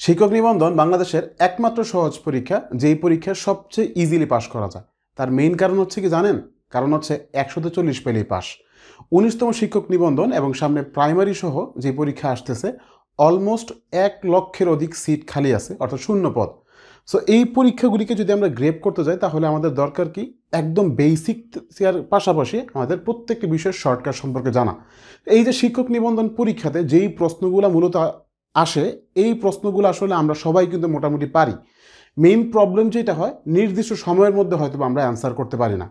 শিক্ষক নিবন্ধন বাংলাদেশের একমাত্র সহজ পরীক্ষা, যেই পরীক্ষা সবচেয়ে ইজিলি পাশ করা যায়। তার মেইন কারণ হচ্ছে কি জানেন? কারণ হচ্ছে 140 পেলেই পাস। 19তম শিক্ষক নিবন্ধন এবং সামনে প্রাইমারি সহ যে পরীক্ষা আসতেছে, অলমোস্ট 1 লক্ষের অধিক সিট খালি আছে, অর্থাৎ শূন্য পদ। সো এই পরীক্ষাগুলিকে যদি আমরা গ্রেপ করতে যাই তাহলে আমাদের দরকার কি? একদম বেসিক পাশাপাশি আমাদের প্রত্যেকটি বিষয়ের শর্টকাট সম্পর্কে জানা। এই যে শিক্ষক নিবন্ধন পরীক্ষাতে যেই প্রশ্নগুলো মূলত আসে, এই প্রশ্নগুলো আসলে আমরা সবাই কিন্তু মোটামুটি পারি। মেইন প্রবলেম যেটা হয়, নির্দিষ্ট সময়ের মধ্যে হয়তো আমরা অ্যান্সার করতে পারি না।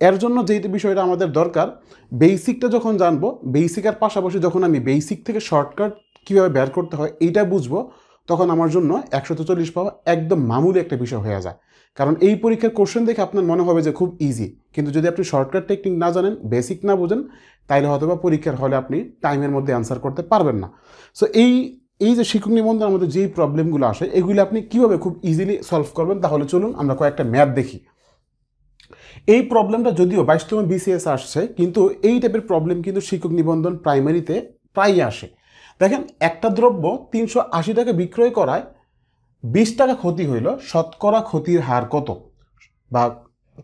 এর জন্য যেই বিষয়টা আমাদের দরকার, বেসিকটা যখন জানবো, বেসিকের পাশাপাশি যখন আমি বেসিক থেকে শর্টকাট কীভাবে বের করতে হয় এইটা বুঝবো, তখন আমার জন্য 140 পাওয়া একদম মামুলি একটা বিষয় হয়ে যায়। কারণ এই পরীক্ষার কোশ্চেন দেখে আপনার মনে হবে যে খুব ইজি, কিন্তু যদি আপনি শর্টকাট টেকনিক না জানেন, বেসিক না বোঝেন, তাইলে হয়তো বা পরীক্ষার হলে আপনি টাইমের মধ্যে অ্যান্সার করতে পারবেন না। সো এই যে শিক্ষক নিবন্ধনের আমাদের যেই প্রবলেমগুলো আসে, এগুলি আপনি কীভাবে খুব ইজিলি সলভ করবেন, তাহলে চলুন আমরা কয়েকটা ম্যাথ দেখি। এই প্রবলেমটা যদিও 22তম বিসিএস আসছে, কিন্তু এই টাইপের প্রবলেম কিন্তু শিক্ষক নিবন্ধন প্রাইমারিতে প্রায়ই আসে। দেখেন, একটা দ্রব্য 380 টাকা বিক্রয় করায় 20 টাকা ক্ষতি হইল, শতকরা ক্ষতির হার কত? বা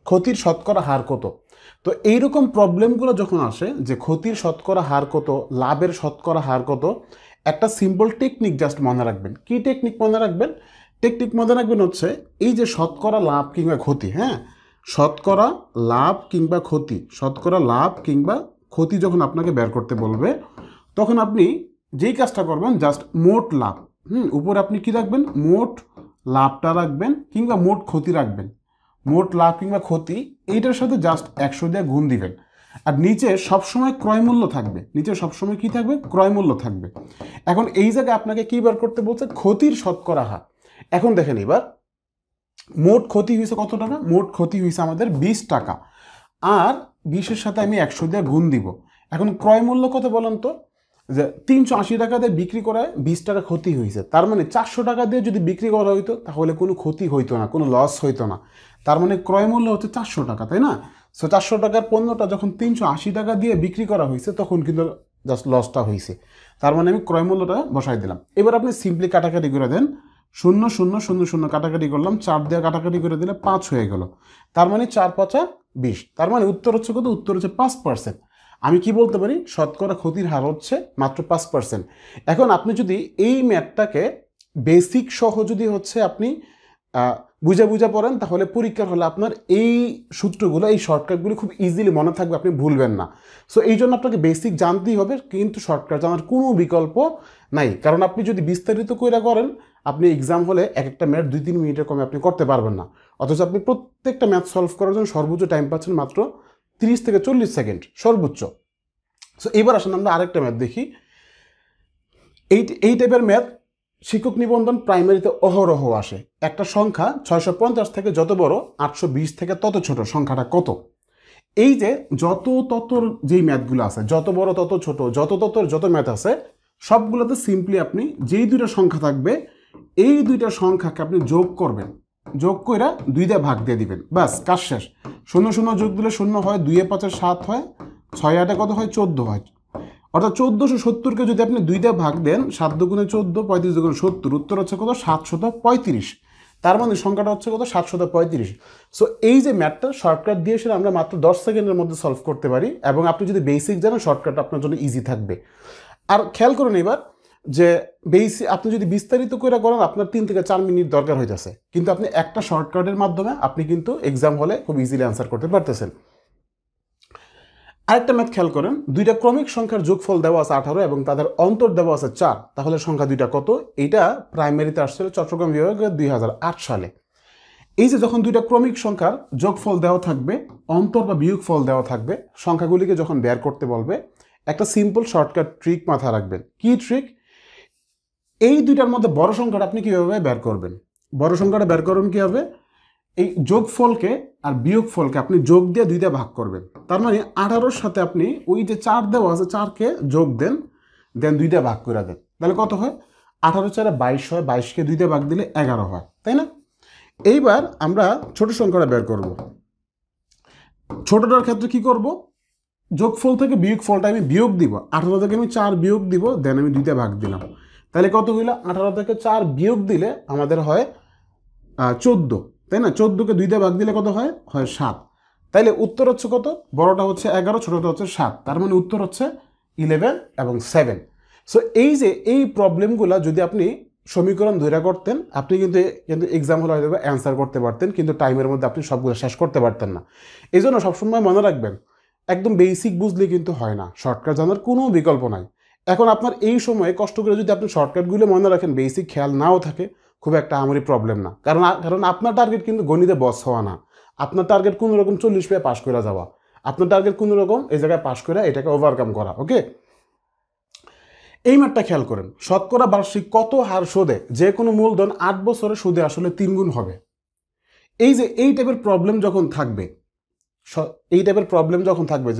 ক্ষতির শতকরা হার কত? তো এইরকম প্রবলেমগুলো যখন আসে যে ক্ষতির শতকরা হার কত, লাভের শতকরা হার কত, একটা সিম্পল টেকনিক জাস্ট মনে রাখবেন। কি টেকনিক মনে রাখবেন? টেকনিক মনে রাখবেন হচ্ছে এই যে শতকরা লাভ কিংবা ক্ষতি, হ্যাঁ, শতকরা লাভ কিংবা ক্ষতি, শতকরা লাভ কিংবা ক্ষতি যখন আপনাকে বের করতে বলবে, তখন আপনি যেই কাজটা করবেন, জাস্ট মোট লাভ, উপরে আপনি কি রাখবেন? মোট লাভটা রাখবেন কিংবা মোট ক্ষতি রাখবেন। মোট লাভ কিংবা ক্ষতি এইটার সাথে জাস্ট 100 দিয়ে গুণ দিবেন। আর নিচে সবসময় ক্রয় মূল্য থাকবে, নিচে সবসময় কি থাকবে? ক্রয় মূল্য থাকবে। এখন এই জায়গায় আপনাকে কি বার করতে বলছে? ক্ষতির শতকরা হার। এখন দেখেন, এবার মোট ক্ষতি হয়েছে কত টাকা? মোট ক্ষতি হয়েছে আমাদের 20 টাকা, আর 20-এর সাথে আমি 100 দিয়ে গুণ দিব। এখন ক্রয় মূল্য কত বলেন তো? যে 380 টাকা দিয়ে বিক্রি করায় 20 টাকা ক্ষতি হয়েছে, তার মানে 400 টাকা দিয়ে যদি বিক্রি করা হইতো তাহলে কোনো ক্ষতি হইতো না, কোনো লস হইতো না। তার মানে ক্রয় মূল্য হচ্ছে 400 টাকা, তাই না? সো 400 টাকার পণ্যটা যখন 380 টাকা দিয়ে বিক্রি করা হয়েছে, তখন কিন্তু জাস্ট লসটা হয়েছে। তার মানে আমি ক্রয় মূল্যটা বসাই দিলাম। এবার আপনি সিম্পলি কাটাকাটি করে দেন, 0 0 0 0 কাটাকাটি করলাম, 4 দিয়ে কাটাকাটি করে দিলে 5 হয়ে গেল। তার মানে 4 5 20। তার মানে উত্তর হচ্ছে কত? উত্তর হচ্ছে 5%। আমি কি বলতে পারি? শতকরা ক্ষতির হার হচ্ছে মাত্র 5%। এখন আপনি যদি এই ম্যাথটাকে বেসিক সহ যদি হচ্ছে আপনি বুঝা পড়েন, তাহলে পরীক্ষার হলে আপনার এই সূত্রগুলো, এই শর্টকাটগুলো খুব ইজিলি মনে থাকবে, আপনি ভুলবেন না। সো এই জন্য আপনাকে বেসিক জানতেই হবে, কিন্তু শর্টকাট জানার কোনো বিকল্প নাই। কারণ আপনি যদি বিস্তারিত করে করেন, আপনি এক্সাম হলে এক একটা ম্যাথ 2-3 মিনিটের কমে আপনি করতে পারবেন না। অথচ আপনি প্রত্যেকটা ম্যাথ সলভ করার জন্য সর্বোচ্চ টাইম পাচ্ছেন মাত্র 30 থেকে 40 সেকেন্ড সর্বোচ্চ। সো এবার আসেন আমরা আরেকটা ম্যাথ দেখি। এই টাইপের ম্যাথ শিক্ষক নিবন্ধন প্রাইমারিতে অহরহ আসে। একটা সংখ্যা 650 থেকে যত বড়, 820 থেকে তত ছোট, সংখ্যাটা কত? এই যে যত ততর যেই ম্যাথগুলো আছে, যত বড় তত ছোট, যত ততর যত ম্যাথ আছে, সবগুলোতে সিম্পলি আপনি যেই দুইটা সংখ্যা থাকবে, এই দুইটা সংখ্যাকে আপনি যোগ করবেন, যোগ করে 2 দিয়ে ভাগ দিয়ে দিবেন, ব্যাস কাজ শেষ। 0 0 যোগ দিলে 0 হয়, 2 এ 5 7 হয়, 6 8 কত হয়? 14 হয়। অর্থাৎ 1470-কে যদি আপনি 2 দিয়ে ভাগ দেন, 7 দুগুণে 14, 35 দুগুণে 70, উত্তর হচ্ছে কত? 735। তার মানে সংখ্যাটা হচ্ছে কত? 735। সো এই যে ম্যাথটা শর্টকাট দিয়ে সেটা আমরা মাত্র 10 সেকেন্ডের মধ্যে সলভ করতে পারি, এবং আপনি যদি বেসিক জানেন, শর্টকাট আপনার জন্য ইজি থাকবে। আর খেয়াল করুন এবার যে আপনি যদি বিস্তারিত করে করেন, আপনার 3 থেকে 4 মিনিট দরকার হইতেছে, কিন্তু আপনি একটা শর্টকাটের মাধ্যমে আপনি কিন্তু এক্সাম হলে খুব ইজিলি অ্যান্সার করতে পারতেছেন। আরেকটা ম্যাথ খেয়াল করেন, দুইটা ক্রমিক সংখ্যার যোগফল দেওয়া আছে 18 এবং তাদের অন্তর দেওয়া আছে 4, তাহলে সংখ্যা দুইটা কত? এইটা প্রাইমারিতে আসছিল চট্টগ্রাম বিভাগে 2008 সালে। এই যে যখন দুইটা ক্রমিক সংখ্যার যোগফল দেওয়া থাকবে, অন্তর বা বিয়োগফল দেওয়া থাকবে, সংখ্যাগুলিকে যখন বের করতে বলবে, একটা সিম্পল শর্টকাট ট্রিক মাথায় রাখবেন। কি ট্রিক? এই দুইটার মধ্যে বড় সংখ্যাটা আপনি কীভাবে বের করবেন? বড় সংখ্যাটা বের করবেন কীভাবে? এই যোগফলকে আর বিয়োগফলকে আপনি যোগ দিয়ে 2 দিয়ে ভাগ করবেন। তার মানে 18-র সাথে আপনি ওই যে 4 দেওয়া আছে, 4কে যোগ দেন, দেন 2 দিয়ে ভাগ করে দেন, তাহলে কত হয়? 18 4 22 হয়, 22কে 2 দিয়ে ভাগ দিলে 11 হয়, তাই না? এইবার আমরা ছোট সংখ্যাটা বের করব। ছোটটার ক্ষেত্রে কি করব? যোগফল থেকে বিয়োগফলটা আমি বিয়োগ দিব, 18 থেকে আমি 4 বিয়োগ দিব, দেন আমি 2 দিয়ে ভাগ দিলাম। তাহলে কত হইল? 18 থেকে 4 বিয়োগ দিলে আমাদের হয় 14, তাই না? 14কে 2 দিয়ে ভাগ দিলে কত হয়? হয় 7। তাইলে উত্তর হচ্ছে কত? বড়টা হচ্ছে 11, ছোটটা হচ্ছে 7। তার মানে উত্তর হচ্ছে 11 এবং 7। সো এই যে এই প্রবলেমগুলো যদি আপনি সমীকরণ ধরে করতেন, আপনি কিন্তু এক্সাম হলে হয়তো অ্যান্সার করতে পারতেন, কিন্তু টাইমের মধ্যে আপনি সবগুলো শেষ করতে পারতেন না। এই জন্য সবসময় মনে রাখবেন, একদম বেসিক বুঝলে কিন্তু হয় না, শর্টকাট জানার কোনো বিকল্প নাই। এখন আপনার এই সময়ে কষ্ট করে যদি আপনি শর্টকাটগুলো মনে রাখেন, বেসিক খেয়াল নাও থাকে, খুব একটা আমারই প্রবলেম না। কারণ আপনার টার্গেট কিন্তু গণিতে বস হওয়া না। আপনার টার্গেট কোনো রকম 40 পেয়ে পাস করে যাওয়া। আপনার টার্গেট কোনো রকম এই জায়গায় পাস করে এটাকে ওভারকাম করা। ওকে, এই ম্যাথটা খেয়াল করেন। শতকরা বার্ষিক কত হার সুদে যে কোনো মূলধন 8 বছরে সুদে আসলে 3 গুণ হবে? এই যে এই টাইপের প্রবলেম যখন থাকবে,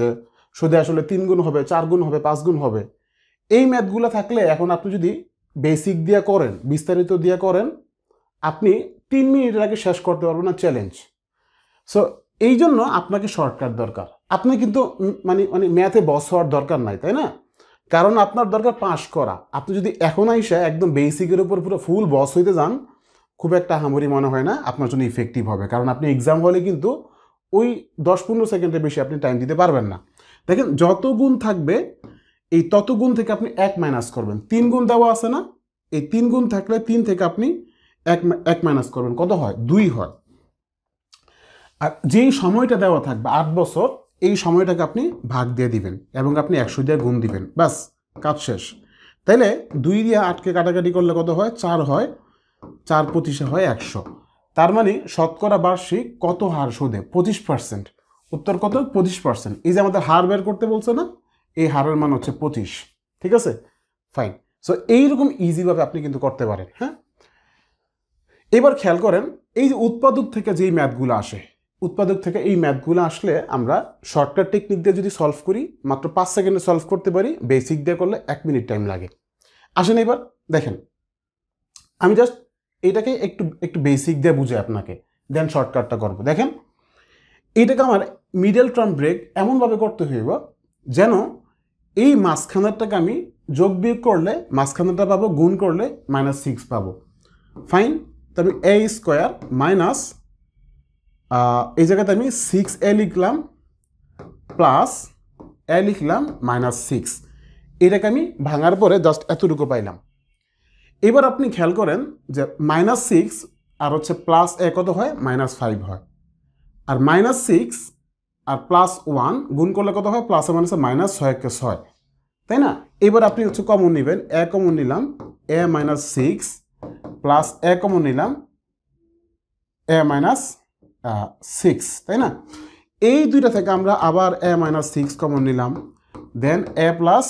যে সুদে আসলে 3 গুণ হবে, 4 গুণ হবে, 5 গুণ হবে, এই ম্যাথগুলো থাকলে এখন আপনি যদি বেসিক দিয়ে করেন, বিস্তারিত দিয়ে করেন, আপনি 3 মিনিটের আগে শেষ করতে পারবেন না, চ্যালেঞ্জ। সো এই জন্য আপনাকে শর্টকাট দরকার। আপনি কিন্তু মানে ম্যাথে বস হওয়ার দরকার নাই, তাই না? কারণ আপনার দরকার পাস করা। আপনি যদি এখন আইসা একদম বেসিকের উপর পুরো ফুল বস হইতে যান, খুব একটা হামরি মনে হয় না আপনার জন্য ইফেক্টিভ হবে। কারণ আপনি এক্সাম হলে কিন্তু ওই 10-15 সেকেন্ডের বেশি আপনি টাইম দিতে পারবেন না। দেখেন, যত গুণ থাকবে এই তত গুণ থেকে আপনি 1 মাইনাস করবেন। 3 গুণ দেওয়া আছে না? এই 3 গুণ থাকলে 3 থেকে আপনি 1 মাইনাস করবেন, কত হয়? 2 হয়। আর যেই সময়টা দেওয়া থাকবে 8 বছর, এই সময়টাকে আপনি ভাগ দিয়ে দিবেন এবং আপনি 100 দিয়ে গুণ দিবেন, বাস, কাজ শেষ। তাইলে 2 দিয়ে 8কে কাটাকাটি করলে কত হয়? 4 হয়। 4 25 হয় 100। তার মানে শতকরা বার্ষিক কত হার সুদে? 25%। উত্তর কত? 25%। এই যে আমাদের হার বের করতে বলছে না, এই হারের মান হচ্ছে 25। ঠিক আছে, ফাইন। সো এইরকম ইজিভাবে আপনি কিন্তু করতে পারেন। হ্যাঁ, এবার খেয়াল করেন, এই যে উৎপাদক থেকে যেই ম্যাথগুলো আসে, উৎপাদক থেকে এই ম্যাথগুলো আসলে আমরা শর্টকাট টেকনিক দিয়ে যদি সলভ করি, মাত্র 5 সেকেন্ডে সলভ করতে পারি। বেসিক দিয়ে করলে 1 মিনিট টাইম লাগে। আসেন এবার দেখেন, আমি জাস্ট এটাকে একটু বেসিক দিয়ে বুঝে আপনাকে, দেন শর্টকাটটা করবো। দেখেন, এইটাকে আমার মিডল টার্ম ব্রেক এমনভাবে করতে হইব যেন এই মাঝখানেরটাকে আমি যোগ বিয়োগ করলে মাঝখানেরটা পাবো, গুণ করলে -6 পাবো। ফাইন। তো আমি a স্কোয়ার মাইনাস, এই জায়গাতে আমি 6a লিখলাম, প্লাস a লিখলাম -6। এটাকে আমি ভাঙার পরে জাস্ট এতটুকু পাইলাম। এবার আপনি খেয়াল করেন যে -6 আর হচ্ছে প্লাস a কত হয়? -5 হয়। আর -6 আর +1 গুণ করলে কত হয়? প্লাসে মাইনাসে -6 × 6, তাই না? এবার আপনি হচ্ছে কমন নেবেন, a কমন নিলাম, a -6 প্লাস a কমন নিলাম, a -6, তাই না? এই দুইটা থেকে আমরা আবার a -6 কমন নিলাম, দেন a প্লাস,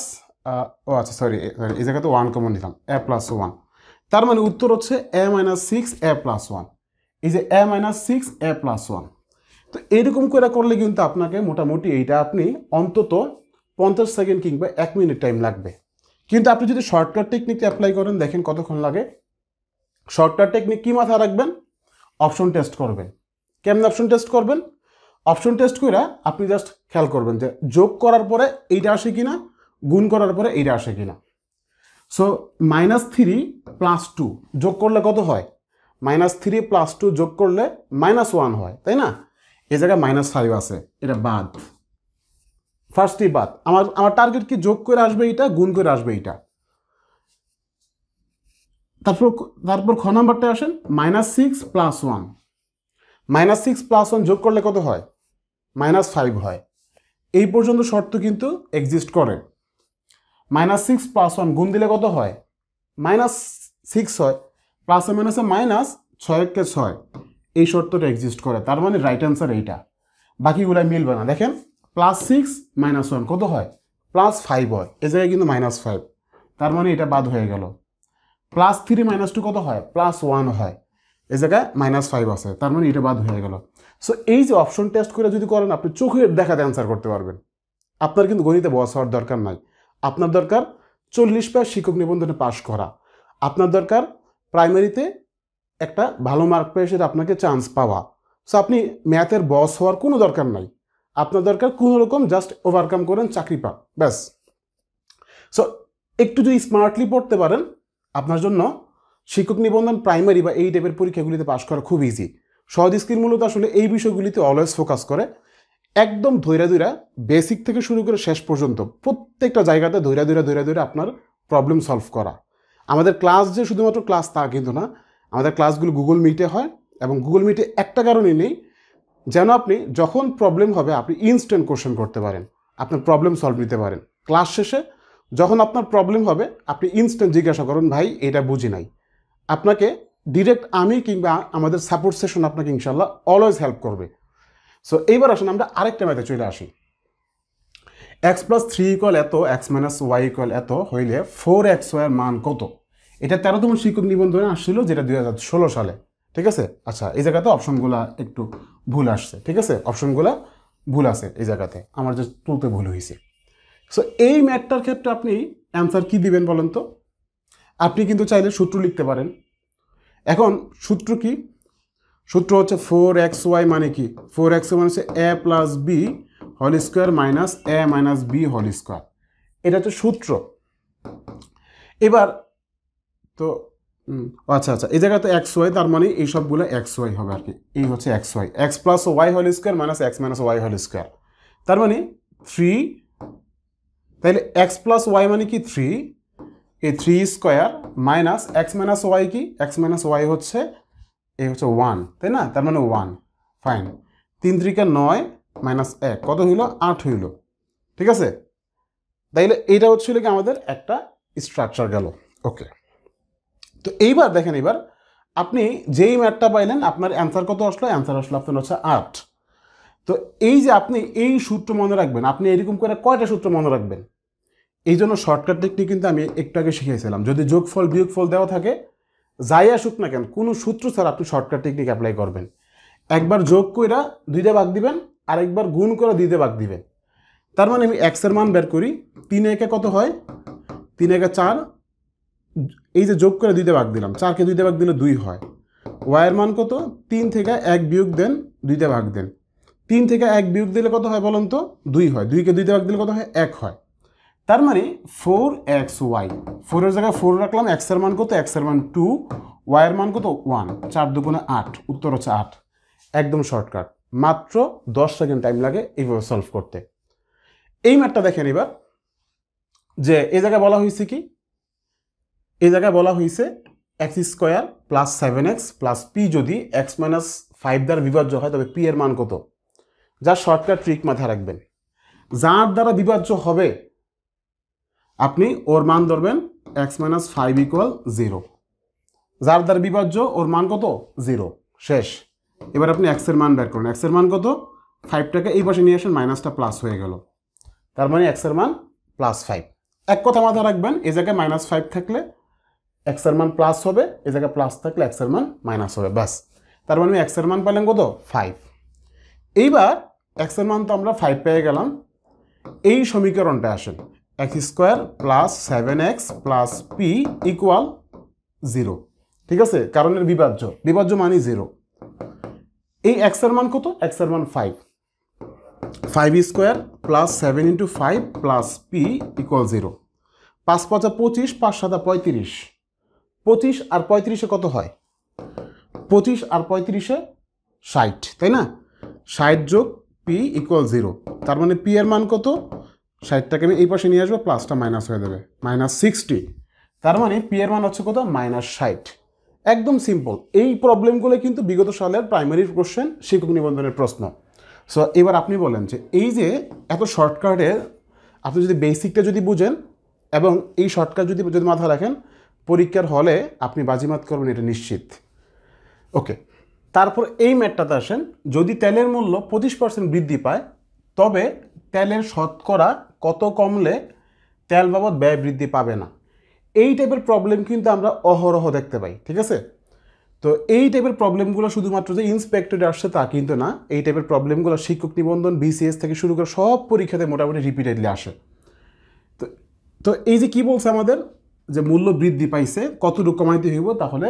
আচ্ছা সরি, এই জায়গাতে 1 কমন নিলাম, a + 1। তার মানে উত্তর হচ্ছে a -6 a + 1। এই যে a -6 a + 1। তো এইরকম করে করলে কিন্তু আপনাকে মোটামুটি এইটা আপনি অন্তত 50 সেকেন্ড কিংবা 1 মিনিট টাইম লাগবে। কিন্তু আপনি যদি শর্টকাট টেকনিকটা অ্যাপ্লাই করেন, দেখেন কতক্ষণ লাগে। শর্টকাট টেকনিক কি মাথায় রাখবেন? অপশন টেস্ট করবেন। কেমন অপশন টেস্ট করবেন? অপশন টেস্ট করে আপনি জাস্ট খেয়াল করবেন যে যোগ করার পরে এইটা আসে কিনা, গুণ করার পরে এইটা আসে কিনা। সো -3 + 2 যোগ করলে কত হয়? -3 + 2 যোগ করলে -1 হয়, তাই না? এই জায়গায় -5 আছে, এটা বাদ, ফার্স্টই বাদ। আমার টার্গেট কি? যোগ করে আসবে এইটা, গুণ করে আসবে এইটা। তারপর খ নাম্বারটা আসেন, -6 + 1। -6 + 1 যোগ করলে কত হয়? -5 হয়। এই পর্যন্ত শর্ত কিন্তু এক্সিস্ট করে। -6 + 1 গুণ দিলে কত হয়? -6 হয়, প্লাসে মাইনাসে -6 × 6। এই শর্তটা এক্সিস্ট করে। তার মানে রাইট অ্যান্সার এইটা, বাকিগুলো মিলবে না। দেখেন, +6 - 1 কত হয়? +5 হয়। এ জায়গায় কিন্তু -5, তার মানে এটা বাদ হয়ে গেল। +3 - 2 কত হয়? +1 হয়। এই জায়গায় -5 আছে, তার মানে এটা বাদ হয়ে গেল। সো এই যে অপশন টেস্ট করে যদি করেন, আপনি চোখের দেখাতে অ্যান্সার করতে পারবেন। আপনার কিন্তু গণিতে বস হওয়ার দরকার নাই। আপনার দরকার 40 পেয়ে শিক্ষক নিবন্ধনে পাশ করা। আপনার দরকার প্রাইমারিতে একটা ভালো মার্ক পেয়ে সেটা আপনাকে চান্স পাওয়া। সো আপনি ম্যাথের বস হওয়ার কোনো দরকার নাই। আপনার দরকার কোনো রকম জাস্ট ওভারকাম করেন, চাকরি পান, ব্যাস। সো একটু যদি স্মার্টলি পড়তে পারেন, আপনার জন্য শিক্ষক নিবন্ধন প্রাইমারি বা এই টাইপের পরীক্ষাগুলিতে পাশ করা খুব ইজি। সহজ স্কিল মূলত আসলে এই বিষয়গুলিতে অলওয়েজ ফোকাস করে, একদম ধৈরা বেসিক থেকে শুরু করে শেষ পর্যন্ত প্রত্যেকটা জায়গাতে ধৈরা আপনার প্রবলেম সলভ করা। আমাদের ক্লাস যে শুধুমাত্র ক্লাস তা কিন্তু না, আমাদের ক্লাসগুলো গুগল মিটে হয়, এবং গুগল মিটে একটা কারণে নেই, যেন আপনি যখন প্রবলেম হবে আপনি ইনস্ট্যান্ট কোশ্চেন করতে পারেন, আপনার প্রবলেম সলভ নিতে পারেন। ক্লাস শেষে যখন আপনার প্রবলেম হবে আপনি ইনস্ট্যান্ট জিজ্ঞাসা করুন, ভাই এটা বুঝি নাই, আপনাকে ডিরেক্ট আমি কিংবা আমাদের সাপোর্ট সেশন আপনাকে ইনশাল্লাহ অলওয়েজ হেল্প করবে। সো এইবার আসুন আমরা আরেকটা ম্যাথে চলে আসি। এক্স প্লাস 3 ইকুয়াল এত, এক্স মাইনাস ওয়াই ইকুয়াল এত হইলে 4xy এর মান কত? এটা 13তম শিক্ষক নিবন্ধনে আসছিল, যেটা 2016 সালে। ঠিক আছে, আচ্ছা এই জায়গাতে অপশনগুলো একটু ভুল আসছে। ঠিক আছে, অপশনগুলো ভুল আছে এই জায়গাতে, আমার যে তুলতে ভুল হয়েছে। সো এই ম্যাথটার ক্ষেত্রে আপনি অ্যান্সার কি দিবেন বলেন তো? আপনি কিন্তু চাইলে সূত্র লিখতে পারেন। এখন সূত্র কি? সূত্র হচ্ছে 4xy মানে কি? 4xy মানে হচ্ছে a plus B whole square minus a minus B whole square. এটা হচ্ছে সূত্র। এবার তো আচ্ছা এই জায়গাতে xy, তার মানে এই সবগুলো xy হবে আর কি। এই হচ্ছে xy, x plus Y whole square minus x minus Y whole square, তার মানে 3। তাহলে x প্লাস ওয়াই মানে কি 3, এই 3 square minus x minus Y কি? x মাইনাস ওয়াই হচ্ছে এই হচ্ছে 1, তাই না? তার মানে 1। ফাইন, 3 3 9 মাইনাস 1 কত হইল? 8 হইল। ঠিক আছে, তাইলে এইটা হচ্ছিল কি আমাদের একটা স্ট্রাকচার গেল। ওকে, তো এইবার দেখেন, এবার আপনি যেই ম্যাথটা পাইলেন আপনার অ্যান্সার কত আসলো? অ্যান্সার আসলো আপনার হচ্ছে 8। তো এই যে আপনি এই সূত্র মনে রাখবেন, আপনি এরকম করে কয়টা সূত্র মনে রাখবেন? এই জন্য শর্টকাট টেকনিক কিন্তু আমি একটু আগে শিখিয়েছিলাম। যদি যোগফল বিয়োগফল দেওয়া থাকে, যাই আসুক না কেন, কোনো সূত্র ছাড়া আপনি শর্টকাট টেকনিক অ্যাপ্লাই করবেন। একবার যোগ কইরা 2 দিয়ে ভাগ দিবেন, আরেকবার গুণ করে 2 দিয়ে ভাগ দিবেন। তার মানে আমি x এর মান বের করি, 3 একে কত হয়? 3 একে 4, এই যে যোগ করে 2 দিয়ে ভাগ দিলাম, 4কে 2 দিয়ে ভাগ দিলে 2 হয়। y এর মান কত? 3 থেকে 1 বিয়োগ দেন, 2 দিয়ে ভাগ দেন। 3 থেকে 1 বিয়োগ দিলে কত হয় বলুন তো? 2 হয়। 2কে 2 দিয়ে ভাগ দিলে কত হয়? 1 হয়। তার মানে 4xy, 4 এর জায়গায় 4 রাখলাম, x এর মান কত? x এর মান 2, y এর মান কত? 1, 4 দুগুণে 8, উত্তর হচ্ছে 8। একদম শর্টকাট, মাত্র 10 সেকেন্ড টাইম লাগে এইভাবে সলভ করতে। এই ম্যাথটা দেখেন এবার, যে এই জায়গায় বলা হয়েছে কি? এই জায়গায় বলা হয়েছে x square plus 7x plus P যদি x মাইনাস 5 দ্বারা বিভাজ্য হয় তবে পি এর মান কত? যা শর্টকাট ট্রিক মাথায় রাখবেন, যার দ্বারা বিভাজ্য হবে আপনি ওর মান ধরবেন x মাইনাস 5 ইকুয়াল 0। যার দ্বারা বিভাজ্য ওর মান কত? 0, শেষ। এবার আপনি x এর মান বের করুন। x এর মান কত? 5টাকে এই পাশে নিয়ে আসেন, মাইনাসটা প্লাস হয়ে গেল, তার মানে x এর মান প্লাস 5। এক কথা মাথায় রাখবেন, এই জায়গায় মাইনাস 5 থাকলে x এর মান প্লাস হবে, এই জায়গায় প্লাস থাকলে x এর মান মাইনাস হবে, ব্যাস। তার মানে x এর মান পেলাম কত? 5। এইবার x এর মান তো আমরা 5 পেয়ে গেলাম, এই সমীকরণটা আসেন x square plus 7x plus P equal 0। ঠিক আছে, কারণের বিভাজ্য মানই 0। এই x এর মান কত? x এর মান 5, 5 square plus 7 into 5 plus P equal 0। 5 5 25, 5 7 35, 25 আর 35-এ কত হয়? 25 আর 35-এ 60, তাই না? 60 যোগ পি ইকুয়াল 0, তার মানে পি এর মান কত? 60টাকে আমি এই পাশে নিয়ে আসবো, প্লাসটা মাইনাস হয়ে যাবে, মাইনাস 60। তার মানে পি এর মান হচ্ছে কত? মাইনাস 60। একদম সিম্পল। এই প্রবলেমগুলো কিন্তু বিগত সালের প্রাইমারি কোশ্চেন, শিক্ষক নিবন্ধনের প্রশ্ন। সো এবার আপনি বলেন যে এই যে এত শর্টকাটে আপনি যদি বেসিকটা যদি বুঝেন এবং এই শর্টকাট যদি মাথায় রাখেন, পরীক্ষার হলে আপনি বাজিমাত করবেন, এটা নিশ্চিত। ওকে, তারপর এই ম্যাথটাতে আসেন, যদি তেলের মূল্য 25% বৃদ্ধি পায় তবে তেলের শতকরা কত কমলে তেল বাবদ ব্যয় বৃদ্ধি পাবে না? এই টাইপের প্রবলেম কিন্তু আমরা অহরহ দেখতে পাই। ঠিক আছে, তো এই টাইপের প্রবলেমগুলো শুধুমাত্র যে ইন্সপেক্টরে আসছে তা কিন্তু না, এই টাইপের প্রবলেমগুলো শিক্ষক নিবন্ধন, বিসিএস থেকে শুরু করে সব পরীক্ষাতে মোটামুটি রিপিটেডলি আসে। তো এই যে কি বলছে আমাদের, যে মূল্য বৃদ্ধি পাইছে, কতটুকু কমাইতে হইব, তাহলে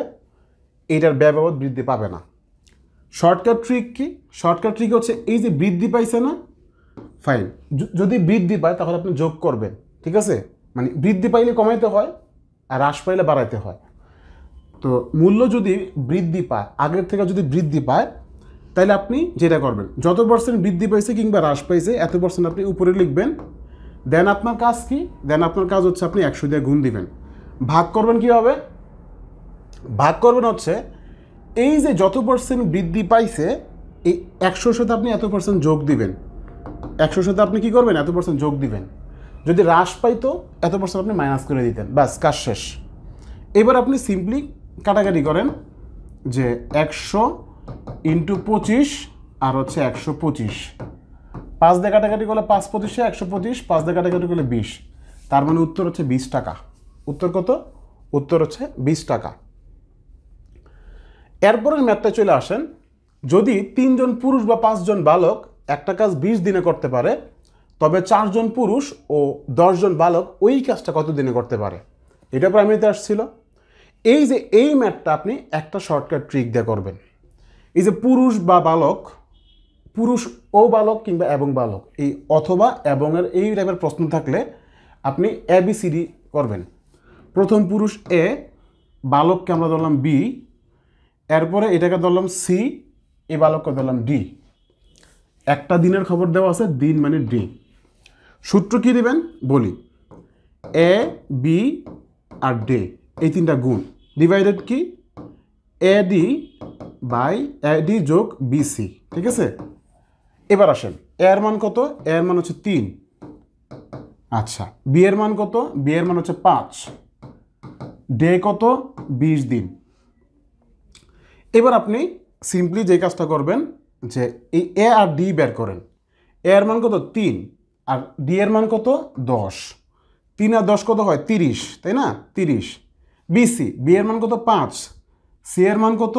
এইটার ব্যয় বাবদ বৃদ্ধি পাবে না। শর্টকাট ট্রিক কি? শর্টকাট ট্রিক হচ্ছে এই যে বৃদ্ধি পাইছে না, ফাইন, যদি বৃদ্ধি পায় তাহলে আপনি যোগ করবেন। ঠিক আছে, মানে বৃদ্ধি পাইলে কমাইতে হয়, আর হ্রাস পাইলে বাড়াইতে হয়। তো মূল্য যদি বৃদ্ধি পায়, আগের থেকে যদি বৃদ্ধি পায়, তাহলে আপনি যেটা করবেন, যত পার্সেন্ট বৃদ্ধি পাইছে কিংবা হ্রাস পাইছে এত পার্সেন্ট আপনি উপরে লিখবেন। দেন আপনার কাজ কি? দেন আপনার কাজ হচ্ছে আপনি 100 দিয়ে গুণ দিবেন। ভাগ করবেন কীভাবে? ভাগ করবেন হচ্ছে এই যে যত পার্সেন্ট বৃদ্ধি পাইছে এই 100-র সাথে আপনি এত পার্সেন্ট যোগ দিবেন। 100-র সাথে আপনি কী করবেন? এত পার্সেন্ট যোগ দিবেন। যদি হ্রাস পাইতো এত পার্সেন্ট আপনি মাইনাস করে দিতেন, ব্যাস কাজ শেষ। এবার আপনি সিম্পলি কাটাকাটি করেন যে 100 × 25 আর হচ্ছে 125, 5 দিয়ে কাটাকাটি করলে 5 × 25 125, 5 দিয়ে কাটাকাটি করলে 20, তার মানে উত্তর হচ্ছে 20 টাকা। উত্তর কত? উত্তর হচ্ছে 20 টাকা। এরপরের ম্যাথটা চলে আসেন, যদি 3 জন পুরুষ বা 5 জন বালক একটা কাজ 20 দিনে করতে পারে, তবে 4 জন পুরুষ ও 10 জন বালক ওই কাজটা কত দিনে করতে পারে? এটা প্রাইমারিতে আসছিল। এই যে এই ম্যাথটা আপনি একটা শর্টকাট ট্রিক দিয়ে করবেন। এই যে পুরুষ বা বালক, পুরুষ ও বালক কিংবা এবং বালক, এই অথবা এবংয়ের এই টাইপের প্রশ্ন থাকলে আপনি ABCD করবেন। প্রথম পুরুষ এ, বালককে আমরা ধরলাম বি, এরপরে এটাকে ধরলাম সি, এই বালককে ধরলাম ডি। একটা দিনের খবর দেওয়া আছে, দিন মানে ডি। সূত্র কি দিবেন বলি, এ বি আর ডি, এই তিনটা গুণ, ডিভাইডেড কি AD বাই AD যোগ BC, ঠিক আছে? এবার আসেন, এ এর মান কত? এ এর মান হচ্ছে 3। আচ্ছা, বি এর মান কত? বি এর মান হচ্ছে 5। ডে কত? 20 দিন। এবার আপনি সিম্পলি যে কাজটা করবেন যে এই এ আর ডি বের করেন। এ এর মান কত? 3, আর ডি এর মান কত? 10। 3 আর 10 কত হয়? 30, তাই না? 30। বিসি, বি এর মান কত? 5। সি এর মান কত?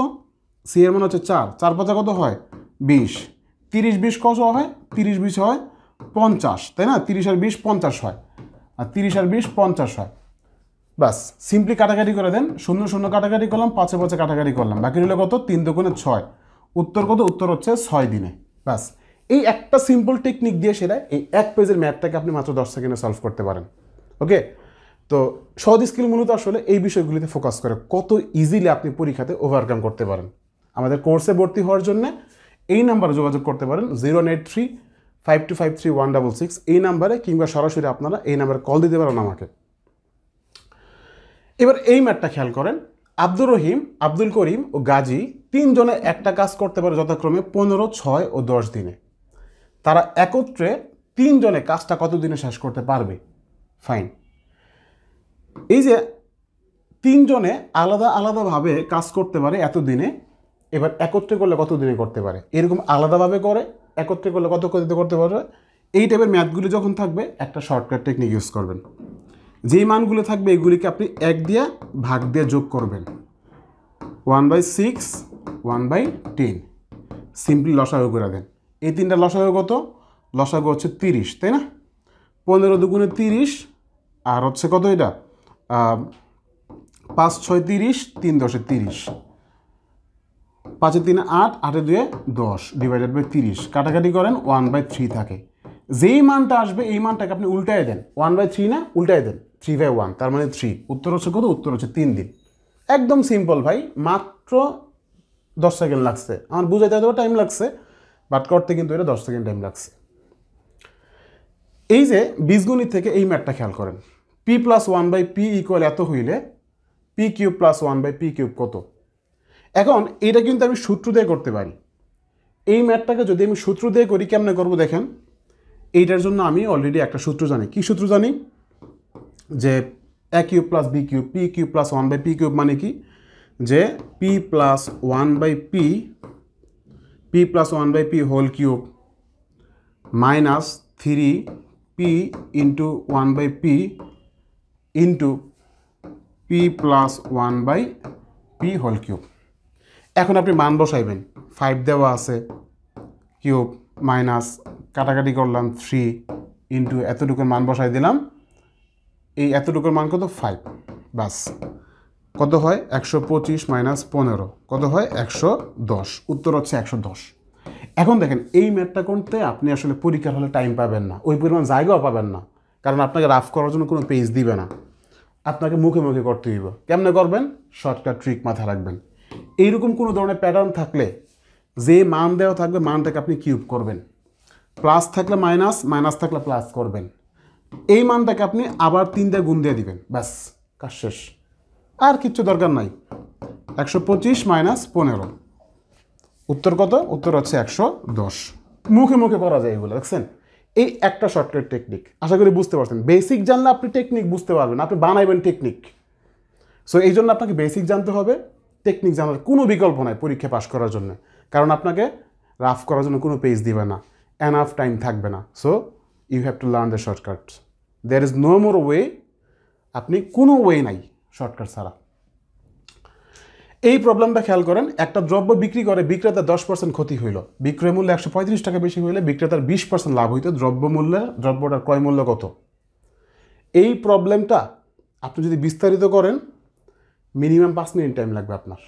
সি এর মান হচ্ছে 4। 4 5 কত হয়? 20। 30 20 কত হয়? 30 20 হয় 50, তাই না? 30 আর 20 50 হয়, আর 30 আর 20 50 হয়। বাস সিম্পলি কাটাকাটি করে দেন, 0 0 কাটাকাটি করলাম, 5 5 কাটাকাটি করলাম, বাকি রইল কত? 3 2 6। উত্তর কত? উত্তর হচ্ছে 6 দিনে। বাস এই একটা সিম্পল টেকনিক দিয়ে সেটা এই এক পেজের ম্যাথটাকে আপনি মাত্র 10 সেকেন্ডে সলভ করতে পারেন। ওকে, তো সহজ স্কিল মূলত আসলে এই বিষয়গুলিতে ফোকাস করে কত ইজিলি আপনি পরীক্ষাতে ওভারকাম করতে পারেন। আমাদের কোর্সে ভর্তি হওয়ার জন্য এই নাম্বারে যোগাযোগ করতে পারেন, 083 5253 166, এই নাম্বারে, কিংবা সরাসরি আপনারা এই নাম্বারে কল দিতে পারেন আমাকে। এবার এই ম্যাথটা খেয়াল করেন, আব্দুর রহিম, আব্দুল করিম ও গাজী 3 জনে একটা কাজ করতে পারে যথাক্রমে 15, 6 ও 10 দিনে। তারা একত্রে 3 জনে কাজটা কত দিনে শেষ করতে পারবে? ফাইন। এই যে 3 জনে আলাদা আলাদাভাবে কাজ করতে পারে এত দিনে, এবার একত্রে করলে কত দিনে করতে পারে? এরকম আলাদাভাবে করে, একত্রে করলে কত দিনে করতে পারবে? এই টাইপের ম্যাথগুলি যখন থাকবে একটা শর্টকাট টেকনিক ইউজ করবেন। যেই মানগুলো থাকবে এগুলিকে আপনি 1 দিয়ে ভাগ দিয়ে যোগ করবেন, 1/6 1/10, সিম্পলি লসাগু করে দেন। এই তিনটা লসাগু কত? লসাগু হচ্ছে 30, তাই না? 15 2 30, আর হচ্ছে কত এটা? 5 6 30, 3 10 30, 5 3 8, 8 2 10, ডিভাইডেড বাই 30, কাটাকাটি করেন, 1/3 থাকে। যেই মানটা আসবে এই মানটাকে আপনি উল্টায় দেন, 1/3 না, উল্টায় দেন 3/1, তার মানে 3। উত্তর হচ্ছে কত? উত্তর হচ্ছে 3 দিন। একদম সিম্পল ভাই, মাত্র 10 সেকেন্ড লাগছে। আমার বুঝাইতে হয়তো টাইম লাগছে, বাট করতে কিন্তু এটা 10 সেকেন্ড টাইম লাগছে। এই যে বীজগণিত থেকে এই ম্যাথটা খেয়াল করেন, p + 1/p = এত হইলে p³ + 1/p³ কত? এখন এটা কিন্তু আমি সূত্র দিয়ে করতে পারি। এই ম্যাথটাকে যদি আমি সূত্র দিয়ে করি, কেমনে করবো দেখেন। এইটার জন্য আমি অলরেডি একটা সূত্র জানি। কি সূত্র জানি? যে a³ + b³ p³ + 1/p³ মানে কি? যে p + 1/p, p + 1/p whole cube minus 3p × 1/p into p + 1/p whole cube. এখন আপনি মান বসাইবেন, 5 দেওয়া আছে, কিউব মাইনাস কাটাকাটি করলাম 3 ইন্টু এতটুকুর মান বসাই দিলাম। এই এতটুকুর মান কত? 5। বাস কত হয়? 125 - 15 কত হয়? 110। উত্তর হচ্ছে 110। এখন দেখেন এই ম্যাথটা করতে আপনি আসলে পরীক্ষার হলে টাইম পাবেন না, ওই পরিমাণ জায়গাও পাবেন না, কারণ আপনাকে রাফ করার জন্য কোনো পেজ দিবে না। আপনাকে মুখে মুখে করতে হইব। কেমনে করবেন? শর্টকাট ট্রিক মাথায় রাখবেন। এইরকম কোনো ধরনের প্যাটার্ন থাকলে যে মান দেওয়া থাকবে মানটাকে আপনি কিউব করবেন, প্লাস থাকলে মাইনাস, মাইনাস থাকলে প্লাস করবেন, এই মানটাকে আপনি আবার 3 দিয়ে গুণ দিয়ে দিবেন, ব্যাস কাজ শেষ। আর কিচ্ছু দরকার নাই। 125 মাইনাস 15, উত্তর কত? উত্তর হচ্ছে 110। মুখে মুখে করা যায় এগুলো, দেখছেন? এই একটা শর্টকাট টেকনিক, আশা করি বুঝতে পারছেন। বেসিক জানলে আপনি টেকনিক বুঝতে পারবেন, আপনি বানাইবেন টেকনিক। সো এই জন্য আপনাকে বেসিক জানতে হবে, টেকনিক জানার কোনো বিকল্প নাই পরীক্ষা পাস করার জন্য, কারণ আপনাকে রাফ করার জন্য কোনো পেজ দিবে না, এনাফ টাইম থাকবে না। So you have to learn the shortcut, there is no more way. আপনি কোনো ওয়ে নাই শর্টকাট ছাড়া। এই প্রবলেমটা খেয়াল করেন, একটা দ্রব্য বিক্রি করে বিক্রেতার 10% ক্ষতি হইল, বিক্রয় মূল্য 135 টাকা বেশি হইলে বিক্রেতার 20% লাভ হইতো, দ্রব্যটার ক্রয় মূল্য কত? এই প্রবলেমটা আপনি যদি বিস্তারিত করেন মিনিমাম 5 মিনিট টাইম লাগবে আপনার,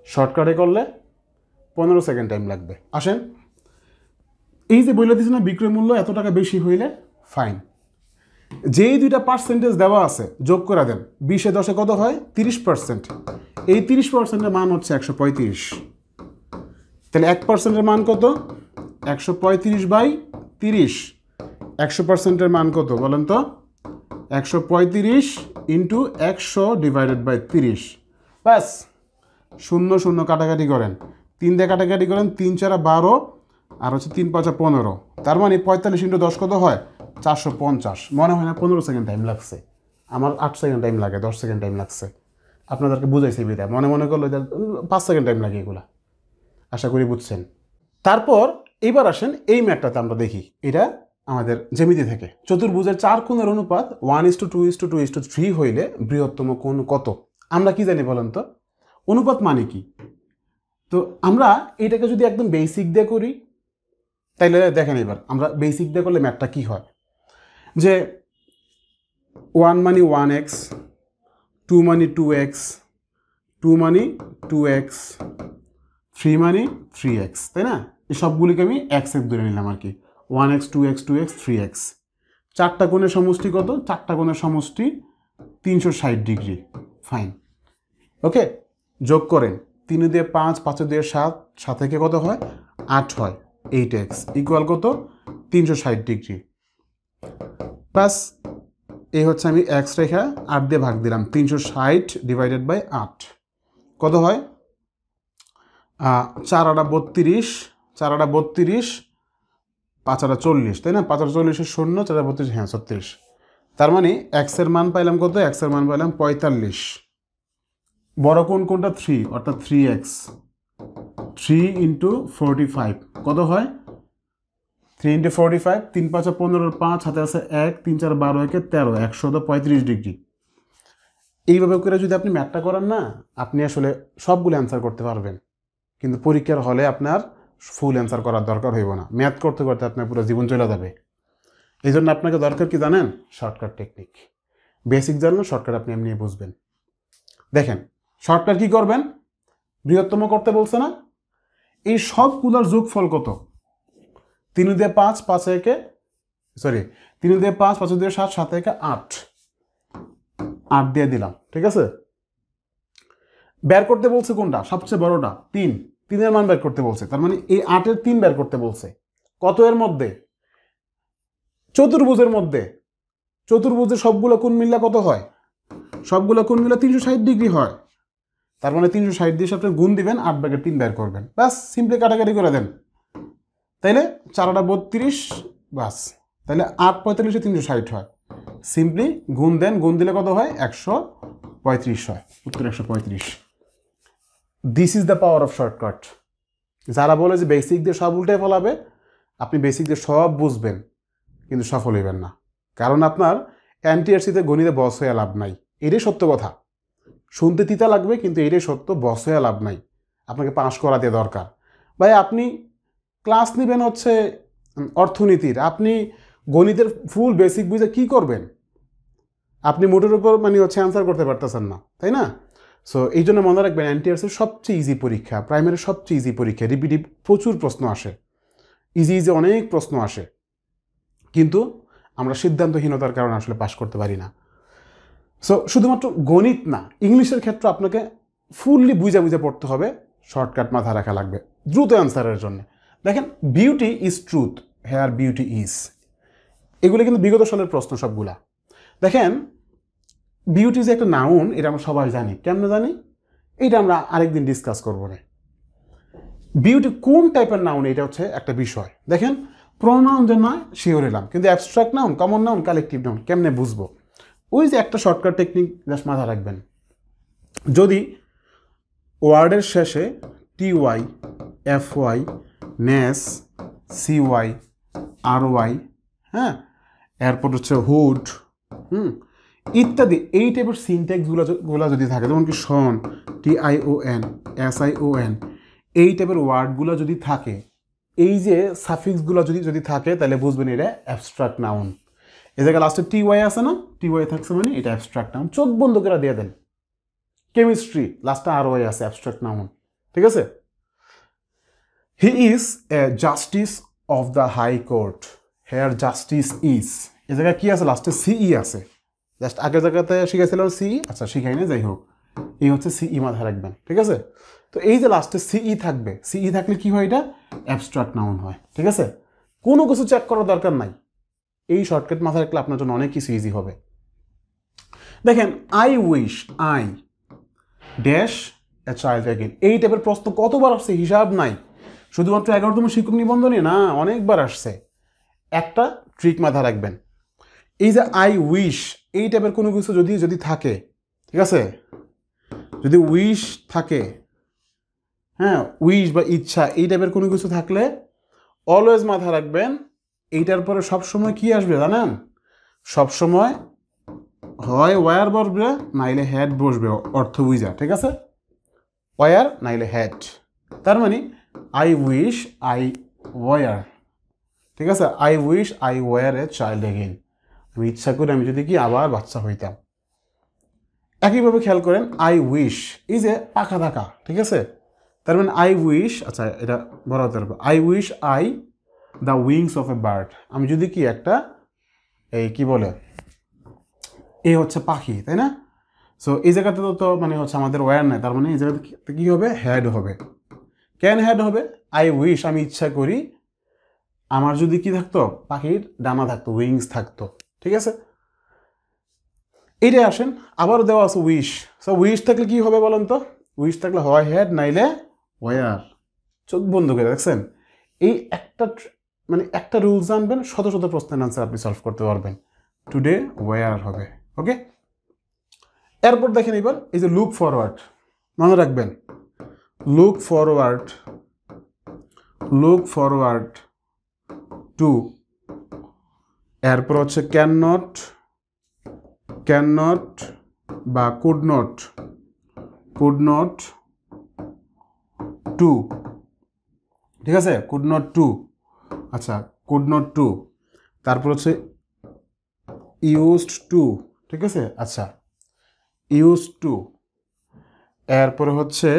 শর্টকাটে করলে 15 সেকেন্ড টাইম লাগবে। আসেন, এই যে বলে দিচ্ছে না বিক্রয় মূল্য এত টাকা বেশি হইলে, ফাইন, যেই দুইটা পার্সেন্টেজ দেওয়া আছে যোগ করে দেন, 20-এ 10-এ কত হয়? 30%। এই 30%-এর মান হচ্ছে 135। তাহলে 1%-এর মান কত? 135/30। 100%-এর মান কত বলেন তো? 135 ইন্টু 100/30। ব্যাস, 0 0 কাটাকাটি করেন, 3 দিয়ে কাটাকাটি করেন, 3 4 12 আর হচ্ছে 3 5 15। তার মানে 45 ইন্টু 10 কত হয়? 450। মনে হয় না 15 সেকেন্ড টাইম লাগছে? আমার 8 সেকেন্ড টাইম লাগে, 10 সেকেন্ড টাইম লাগছে। আপনাদেরকে বুঝাইছি বিদায়, মনে মনে করলে 5 সেকেন্ড টাইম লাগে এগুলা। আশা করি বুঝছেন। তারপর এইবার আসেন এই ম্যাথটাতে আমরা দেখি, এটা আমাদের জ্যামিতি থেকে। চতুর্ভুজের 4 কোণের অনুপাত 1:2:2:3 হইলে বৃহত্তম কোণ কত? আমরা কি জানি বলেন তো? অনুপাত মানে কি? তো আমরা এটাকে যদি একদম বেসিক দিয়ে করি তাইলে দেখেন, এবার আমরা বেসিক দিয়ে করলে ম্যাথটা কি হয়, যে 1 মানে 1x, 2 মানে 2x, 2 মানে 2x, 3 মানে 3x, তাই না? এই সবগুলিকে আমি x ধরে নিলাম আর কি। 1x, 2x, 2x, 3x। 4টা কোণের সমষ্টি কত? 4টা কোণের সমষ্টি 360 ডিগ্রি। ফাইন, ওকে। যোগ করেন, 3 দিয়ে 5, 5 দিয়ে 7, 7 থেকে কত হয়? 8 হয়। 8x ইকুয়াল কত? 360 ডিগ্রি। প্লাস এই হচ্ছে আমি x রেখা 8 দিয়ে ভাগ দিলাম, 360 ডিভাইডেড বাই 8 কত হয়? 4 8 32, 4 8 32, 5 8 40, তাই না? 5 8 40 0, 4 32, হ্যাঁ 36। তার মানে x এর মান পাইলাম কত? x এর মান পাইলাম 45। বড় কোণ কোনটা? 3, অর্থাৎ 3x। 3 ইন্টু 45 কত হয়? 3 ইন্টু 45, 3 5 15, 5 হাতে আছে 1, 3 4 12, 1 13, 135 ডিগ্রি। এইভাবে করে যদি আপনি ম্যাথটা করেন না, আপনি আসলে সবগুলো অ্যান্সার করতে পারবেন, কিন্তু পরীক্ষার হলে আপনার ফুল অ্যান্সার করার দরকার হইব না। ম্যাথ করতে করতে আপনার পুরো জীবন চলে যাবে। এই জন্য আপনাকে দরকার কি জানেন? Shortcut technique. বেসিক জানলে শর্টকাট আপনি এমনি বুঝবেন। দেখেন, শর্টকাট কি করবেন? বৃহত্তম করতে বলছে না? এই সবগুলোর যোগফল কত? 3 দিয়ে 5, 5 একে, সরি 3 দিয়ে 5, 5 দিয়ে 7, 7 একে 8, 8 দিয়ে দিলাম, ঠিক আছে? বের করতে বলছে কোনটা? সবচেয়ে বড়টা 3, 3-এর মান বের করতে বলছে। তার মানে এই 8-এর 3 বের করতে বলছে। কত এর মধ্যে? চতুর্ভুজের মধ্যে। চতুর্ভুজের সবগুলো কোণ মিললে কত হয়? সবগুলো কোণ মিলে 360 ডিগ্রি হয়। তার মানে 360 দিয়ে সাথে গুণ দিবেন, 8/3 বের করবেন, ব্যাস সিম্পলি কাটাকাটি করে দেন। তাইলে 4 8 32, বাস। তাহলে 8 45 360 হয়। সিম্পলি গুণ দেন, গুণ দিলে কত হয়? 135 হয়। উত্তর 135। This is the power of shortcut. যারা বলে যে বেসিক দিয়ে সব উল্টে ফেলাবে, আপনি বেসিক দিয়ে সব বুঝবেন কিন্তু সফল হইবেন না, কারণ আপনার এনটিআরসিতে গণিতে বস হয়ে লাভ নাই। এটাই সত্য কথা। শুনতে তিতা লাগবে কিন্তু এটাই সত্য, বস হয়ে লাভ নাই। আপনাকে পাস করাতে দরকার। ভাই আপনি ক্লাস নেবেন হচ্ছে অর্থনীতির, আপনি গণিতের ফুল বেসিক বুঝে কি করবেন? আপনি মোটের উপর মানে হচ্ছে অ্যান্সার করতে পারতেছেন না, তাই না? সো এই জন্য মনে রাখবেন, এনটিআরসির সবচেয়ে ইজি পরীক্ষা, প্রাইমারির সবচেয়ে ইজি পরীক্ষা। রিপিটিভ প্রচুর প্রশ্ন আসে, ইজি অনেক প্রশ্ন আসে, কিন্তু আমরা সিদ্ধান্তহীনতার কারণে আসলে পাস করতে পারি না। সো শুধুমাত্র গণিত না, ইংলিশের ক্ষেত্রে আপনাকে ফুললি বুঝে বুঝে পড়তে হবে, শর্টকাট মাথায় রাখা লাগবে দ্রুত অ্যান্সারের জন্য। দেখেন, beauty is truth, here beauty is, এগুলো কিন্তু বিগত সালের প্রশ্ন সবগুলা। দেখেন, বিউটি যে একটা নাউন, এটা আমরা সবাই জানি। কেমনে জানি? এইটা আমরা আরেকদিন ডিসকাস করবো না। বিউটি কোন টাইপের নাউন, এটা হচ্ছে একটা বিষয়। দেখেন, প্রোনাউন যে নয় শিওর এলাম, কিন্তু abstract noun, common noun, collective noun কেমনে বুঝবো? ওই যে একটা শর্টকাট টেকনিক জাস্ট মাথায় রাখবেন। যদি ওয়ার্ডের শেষে TY, FY, নেস, CY, RY, হ্যাঁ, এরপর হচ্ছে হুড, ইত্যাদি এই টাইপের সিনট্যাক্সগুলো যদি থাকে, যেমন কি শন, TION, SION, এই টাইপের ওয়ার্ডগুলো যদি থাকে, এই যে সাফিক্সগুলো যদি থাকে, তাহলে বুঝবেন এটা অ্যাবস্ট্রাক্ট নাউন। এই জায়গায় লাস্টে TY আছে না, TY থাকছে মানে এটা অ্যাবস্ট্রাক্ট নাউন। চোখ বন্ধ করে দিয়ে দেন। কেমিস্ট্রি, লাস্টে RY আছে, অ্যাবস্ট্রাক্ট নাউন। ঠিক আছে? He is a justice of the High Court, here justice is, এই জায়গায় কি আছে? লাস্টে CE আছে। জাস্ট আগের জায়গাতে শিখেছিলাম CE, আচ্ছা শিখাই না, যাই হোক, এই হচ্ছে CE মাথায় রাখবেন। ঠিক আছে? তো এই যে লাস্টে CE থাকবে, CE থাকলে কি হয়? এটা অ্যাবস্ট্রাক্ট নাউন হয়। ঠিক আছে? কোনো কিছু চেক করার দরকার নাই, এই শর্টকাট মাথায় রাখলে আপনার জন্য অনেক কিছু ইজি হবে। দেখেন, I wish I dash a child again, এই টাইপের প্রশ্ন কতবার আসছে হিসাব নাই। শুধুমাত্র 11তম শিক্ষক নিবন্ধনে না, অনেকবার আসছে। একটা ট্রিক মাথায় রাখবেন, এই যে আই উইশ, এই টাইপের কোনো কিছু যদি থাকে, ঠিক আছে, যদি উইশ থাকে, হ্যাঁ, উইশ বা ইচ্ছা, এই টাইপের কোনো কিছু থাকলে অলওয়েজ মাথায় রাখবেন, এইটার পরে সবসময় কি আসবে জানেন? সবসময় হয় ওয়ার বসবে, নাইলে হেড বসবে, অর্থ বুঝা। ঠিক আছে? ওয়ার নাইলে হেড, তার মানে আই উইশ আই ওয়ার। ঠিক আছে? I wish I were a child again, আমি ইচ্ছা করে আমি যদি কি আবার বাচ্চা হইতাম। একইভাবে খেয়াল করেন, আই উইশ, এই যে পাখা থাকা, ঠিক আছে, তার মানে আই উইশ, আচ্ছা এটা বড় হতে পারবো, I wish I the wings of a bird, আমি যদি কি একটা এই কি বলে, এই হচ্ছে পাখি, তাই না? সো এই জায়গাতে তো মানে হচ্ছে আমাদের ওয়্যার নাই, তার মানে এই জায়গাতে কি হবে? হেড হবে। কেন হেড হবে? আই উইশ, আমি ইচ্ছা করি আমার যদি কি থাকতো? পাখির ডানা থাকতো, উইংস থাকতো। ঠিক আছে? এইটাই আসেন, আবারও দেওয়া আছে উইশ। সো উইশ থাকলে কি হবে বলেন তো? উইশ থাকলে হয় হেড, নাইলে ওয়ার। চোখ বন্ধ করে দেখছেন? এই একটা মানে একটা রুল জানবেন, শত শত প্রশ্নের আনসার আপনি সলভ করতে পারবেন। টুডে ওয়ার হবে। ওকে, এরপর দেখেন এবার এই যে লুক ফরওয়ার্ড, মনে রাখবেন, লুক ফরওয়ার্ড টু, এরপর হচ্ছে ক্যান নট বা কুড নট টু। ঠিক আছে? কুড নট টু, আচ্ছা কুড নট টু, তারপর হচ্ছে ইউজড টু। ঠিক আছে? আচ্ছা ইউজড টু, এরপরে হচ্ছে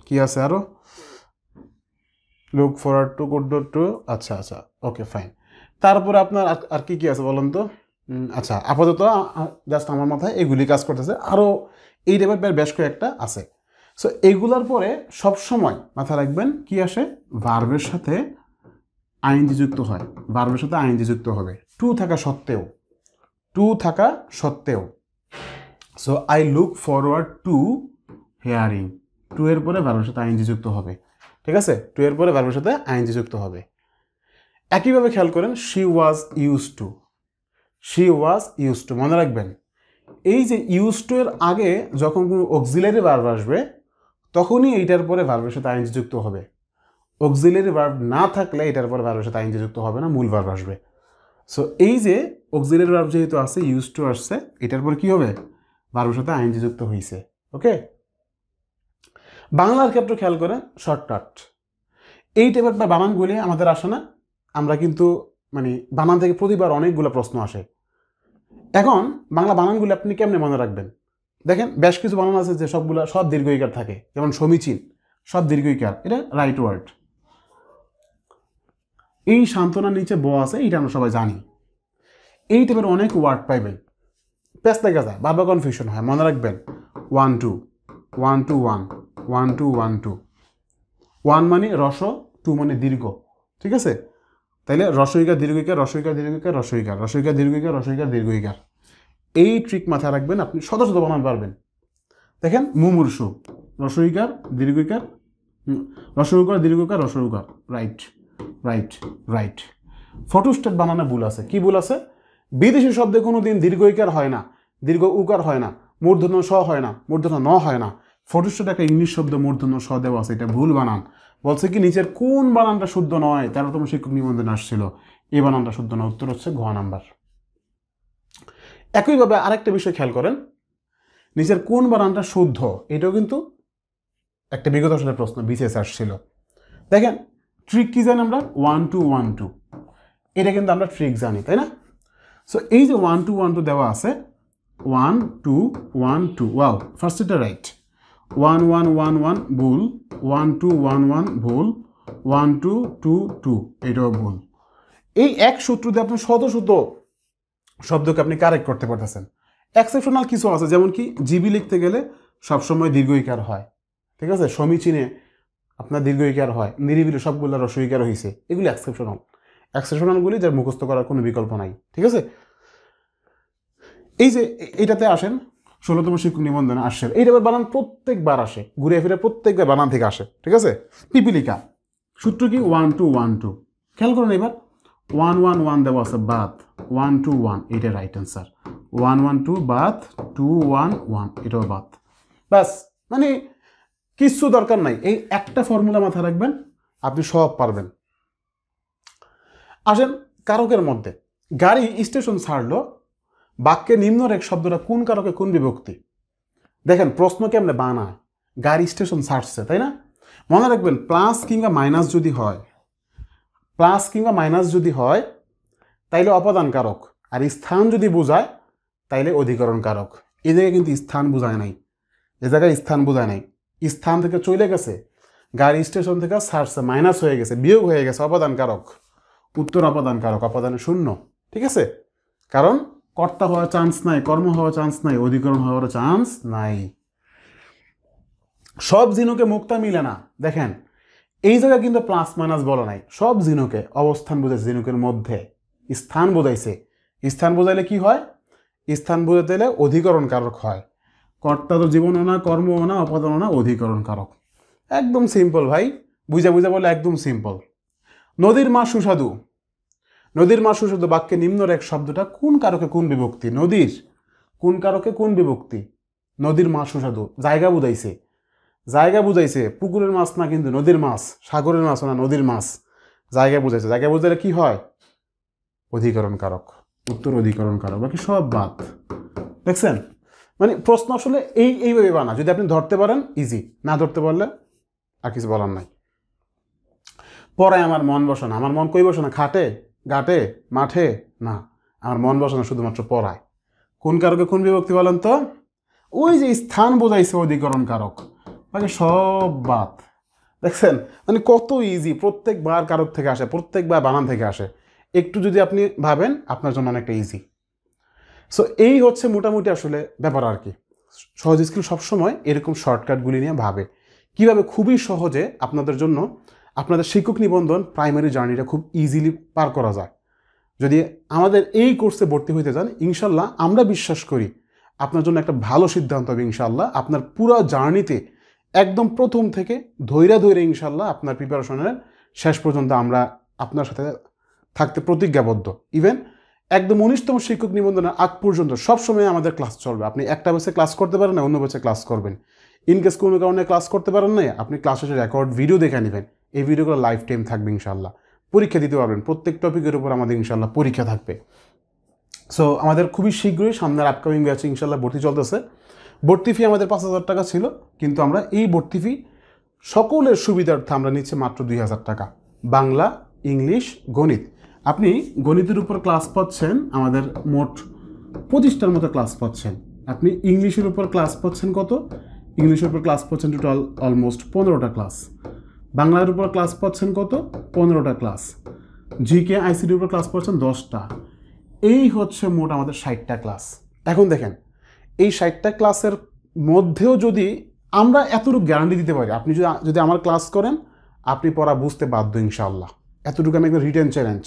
কি আছে আরো? Look forward to, could not to, আচ্ছা আচ্ছা ওকে ফাইন। তারপরে আপনার আর কি কি আছে বলেন তো? আচ্ছা আপাতত জাস্ট আমার মাথায় এগুলি কাজ করতেছে, আরও এই টাইপের বেশ কয়েকটা আছে। সো এইগুলোর পরে সবসময় মাথায় রাখবেন কি আসে? ভার্বের সাথে আইএনজি যুক্ত হয়, ভার্বের সাথে আইএনজি যুক্ত হবে টু থাকা সত্ত্বেও। So I look forward to hearing, to এর পরে ভার্বের সাথে আইএনজি যুক্ত হবে। ঠিক আছে? টু এর পরে ভার্বের সাথে আইএনজি যুক্ত হবে। একইভাবে খেয়াল করেন, শি ওয়াজ ইউজ টু, মনে রাখবেন এই যে ইউজ টু এর আগে যখন কোনো অক্সিলারি ভার্ব আসবে, তখনই এইটার পরে ভার্বের সাথে আইএনজি যুক্ত হবে। অক্সিলারি ভার্ব না থাকলে এটার পরে ভার্বের সাথে আইএনজি যুক্ত হবে না, মূল ভার্ব আসবে। সো এই যে অক্সিলারি ভার্ব যেহেতু আছে, ইউজ টু আসছে, এটার পরে কি হবে? ভার্বের সাথে আইএনজি যুক্ত হয়েছে। ওকে, বাংলার ক্ষেত্রে খেয়াল করেন, শর্টকাট এই টাইপের বানানগুলি আমাদের আসে না, আমরা কিন্তু মানে বানান থেকে প্রতিবার অনেকগুলো প্রশ্ন আসে। এখন বাংলা বানানগুলো আপনি কেমনে মনে রাখবেন? দেখেন, বেশ কিছু বানান আছে যে সব দীর্ঘইকার থাকে, যেমন সমীচীন, সব দীর্ঘইকার, এটা রাইট ওয়ার্ড। এই সান্ত্বনার নিচে ব আছে, এইটা আমরা সবাই জানি। এই টাইপের অনেক ওয়ার্ড পাইবেন, প্যাচ লেগে যায়, বারবার কনফিউশন হয়। মনে রাখবেন 1 2 1 2 1 1 2 1 2, 1 মানে রস, 2 মানে দীর্ঘ, ঠিক আছে? তাইলে রসইকার দীর্ঘইকার রসইকার দীর্ঘইকার রসইকার রসইকার দীর্ঘইকার রসইকার দীর্ঘইকার, এই ট্রিক মাথায় রাখবেন, আপনি শত শত বানান পারবেন। দেখেন মুমূর্ষু, রসইকার দীর্ঘইকার, রসউকার দীর্ঘকার রসউকার, রাইট রাইট রাইট। ফটোস্টেট বানানো ভুল আছে। কি ভুল আছে? বিদেশি শব্দে কোনো দিন দীর্ঘইকার হয় না, দীর্ঘ উকার হয় না, মূর্ধন্য স হয় না, মূর্ধন্য ন হয় না। ফটোস্টেট একটা ইংলিশ শব্দ মূর্ধন্য স দেওয়া আছে, এটা ভুল বানান। বলছে কি নিচের কোন বানানটা শুদ্ধ নয়, 13তম শিক্ষক নিবন্ধনে আসছিল, এই বানানটা শুদ্ধ নয়। উত্তর হচ্ছে ঘ নাম্বার। একইভাবে আরেকটা বিষয় খেয়াল করেন, নিচের কোন বানানটা শুদ্ধ, এটাও কিন্তু একটা বিগত সালের প্রশ্ন, বিসিএস আসছিল। দেখেন ট্রিক কি জানি আমরা, 1 2 1 2, এটা কিন্তু আমরা ট্রিক জানি, তাই না? সো এই যে 1 2 1 2 দেওয়া আছে, 1 2 1 2, ওয়াও, ফার্স্ট এটা রাইট। 1 1 1 1 ভুল, 1 2 1 1 ভুল, 1 2 2 2 এটাও ভুল। এই এক সূত্র দিয়ে আপনি শত শত শব্দকে আপনি কারেক্ট করতে পারতেছেন। এক্সেপশনাল কিছু আছে, যেমন কি জিবি লিখতে গেলে সবসময় দীর্ঘইকার হয়, ঠিক আছে? সমীচীনে আপনার দীর্ঘইকার হয়, নিরিবিলি সবগুলো রসইকার হয়েছে, এগুলি এক্সেপশনাল। এক্সেপশনালগুলি যার মুখস্থ করার কোনো বিকল্প নাই, ঠিক আছে? এই যে এইটাতে আসেন 16তম শিক্ষক নিবন্ধনে আসছে, এইটা বানান প্রত্যেকবার আসে, ঘুরে ফিরে প্রত্যেকবার বানান থেকে আসে, ঠিক আছে? পিপিলিকা সূত্র কি 1 2 1 2, খেয়াল করেন এবার 1 1 1 দেওয়া আছে, বাদ 1 2 1, এটা রাইট অ্যান্সার। 1 1 2 বাদ 2 1 1, এটাও বাদ। ব্যাস, মানে কিচ্ছু দরকার নাই, এই একটা ফর্মুলা মাথায় রাখবেন, আপনি সব পারবেন। আসেন কারকের মধ্যে, গাড়ি স্টেশন ছাড়লো, বাক্যে নিম্নরেখ শব্দটা কোন কারকে কোন বিভক্তি? দেখেন প্রশ্ন কেমনে বানায়, গাড়ি স্টেশন ছাড়ছে, তাই না? মনে রাখবেন প্লাস কিংবা মাইনাস যদি হয়, প্লাস কিংবা মাইনাস যদি হয় তাইলে অপাদান কারক, আর স্থান যদি বোঝায় তাইলে অধিকরণ কারক। এই জায়গায় কিন্তু স্থান বোঝায় নাই, এ জায়গায় স্থান বোঝায় নাই, স্থান থেকে চলে গেছে, গাড়ি স্টেশন থেকে ছাড়ছে, মাইনাস হয়ে গেছে, বিয়োগ হয়ে গেছে, অপাদান কারক। উত্তর অপাদান কারক, অপাদানে শূন্য, ঠিক আছে? কারণ কর্তা হওয়ার চান্স নাই, কর্ম হওয়ার চান্স নাই, অধিকরণ হওয়ার চান্স নাই। সব জিনুকে মুক্তা মিলে না, দেখেন এই জায়গায় কিন্তু প্লাস মাইনাস বলা নাই, সব জিনুকে অবস্থান বোঝাইছে, জিনুকের মধ্যে স্থান বোঝাইছে। স্থান বোঝাইলে কি হয়? স্থান বোঝাতে গেলে অধিকরণ কারক হয়। কর্তা তো জীবনও না, কর্মও না, অপাদানও না, অধিকরণ কারক। একদম সিম্পল ভাই, বুঝা বুঝা বলে একদম সিম্পল। নদীর মা সুস্বাদু, নদীর মা সুস্বাদু বাক্যে নিম্নরেখ শব্দটা কোন কারকে কোন বিভক্তি? নদীর কোন কারকে কোন বিভক্তি? নদীর মা সুস্বাদু, জায়গা বুঝাইছে, জায়গা বুঝাইছে, পুকুরের মাছ না কিন্তু নদীর মাছ, সাগরের মাছ না নদীর মাছ, জায়গা বুঝাইছে। জায়গা বুঝাইলে কি হয়? অধিকরণ কারক, উত্তর অধিকরণ কারক, বাকি সব বাদ। দেখছেন, মানে প্রশ্ন আসলে এইভাবে বানা, যদি আপনি ধরতে পারেন ইজি, না ধরতে পারলে আর কিছু বলার নাই। পড়ায় আমার মন বসে না, আমার মন কই বসে না? খাটে, ঘাটে, মাঠে না, আমার মন বসে না শুধুমাত্র পড়ায়। কোন কারকে কোন বিভক্তি বলেন তো? ওই যে স্থান বোঝাইছে অধিকরণ কারক, বাকি সব বাদ। দেখছেন, মানে কত ইজি, প্রত্যেকবার কারক থেকে আসে, প্রত্যেকবার বানান থেকে আসে। একটু যদি আপনি ভাবেন আপনার জন্য অনেকটা ইজি। সো এই হচ্ছে মোটামুটি আসলে ব্যাপার আর কি। সহজ স্কিল সবসময় এরকম শর্টকাটগুলি নিয়ে ভাবে কিভাবে খুবই সহজে আপনাদের জন্য আপনাদের শিক্ষক নিবন্ধন প্রাইমারি জার্নিটা খুব ইজিলি পার করা যায়। যদি আমাদের এই কোর্সে ভর্তি হইতে চান, ইনশাল্লাহ আমরা বিশ্বাস করি আপনার জন্য একটা ভালো সিদ্ধান্ত হবে। ইনশাল্লাহ আপনার পুরো জার্নিতে একদম প্রথম থেকে ধৈর্য ইনশাল্লাহ আপনার প্রিপারেশনের শেষ পর্যন্ত আমরা আপনার সাথে থাকতে প্রতিজ্ঞাবদ্ধ। ইভেন একদম 19তম শিক্ষক নিবন্ধনের আগ পর্যন্ত সবসময় আমাদের ক্লাস চলবে। আপনি একটা ব্যাচে ক্লাস করতে পারেন না, অন্য ব্যাচে ক্লাস করবেন। ইনকেস কোনো কারণে ক্লাস করতে পারেন না, আপনি ক্লাস শেষে রেকর্ড ভিডিও দেখে নেবেন। এই ভিডিওগুলো লাইফ টাইম থাকবে ইনশাল্লাহ। পরীক্ষা দিতে পারবেন, প্রত্যেক টপিকের উপর আমাদের ইনশাল্লাহ পরীক্ষা থাকবে। সো আমাদের খুবই শীঘ্রই সামনের আপকামিং ব্যাচে ইনশাল্লাহ ভর্তি চলতেছে। ভর্তি ফি আমাদের 5,000 টাকা ছিল, কিন্তু আমরা এই ভর্তি ফি সকলের সুবিধার্থে আমরা নিচ্ছি মাত্র 2,000 টাকা। বাংলা, ইংলিশ, গণিত। আপনি গণিতের উপর ক্লাস পাচ্ছেন আমাদের মোট 25টার মতো ক্লাস পাচ্ছেন। আপনি ইংলিশের উপর ক্লাস পাচ্ছেন কত? ইংলিশের উপর ক্লাস পাচ্ছেন টোটাল অলমোস্ট 15টা ক্লাস। বাংলার উপর ক্লাস পাচ্ছেন কত? 15টা ক্লাস। জিকে আইসিটির উপর ক্লাস পাচ্ছেন 10টা। এই হচ্ছে মোট আমাদের 60টা ক্লাস। এখন দেখেন এই 60টা ক্লাসের মধ্যেও যদি আমরা এতটুকু গ্যারান্টি দিতে পারি, আপনি যদি আমার ক্লাস করেন আপনি পড়া বুঝতে বাধ্য ইনশাআল্লাহ। এতটুকু আমি একদম রিটেন চ্যালেঞ্জ,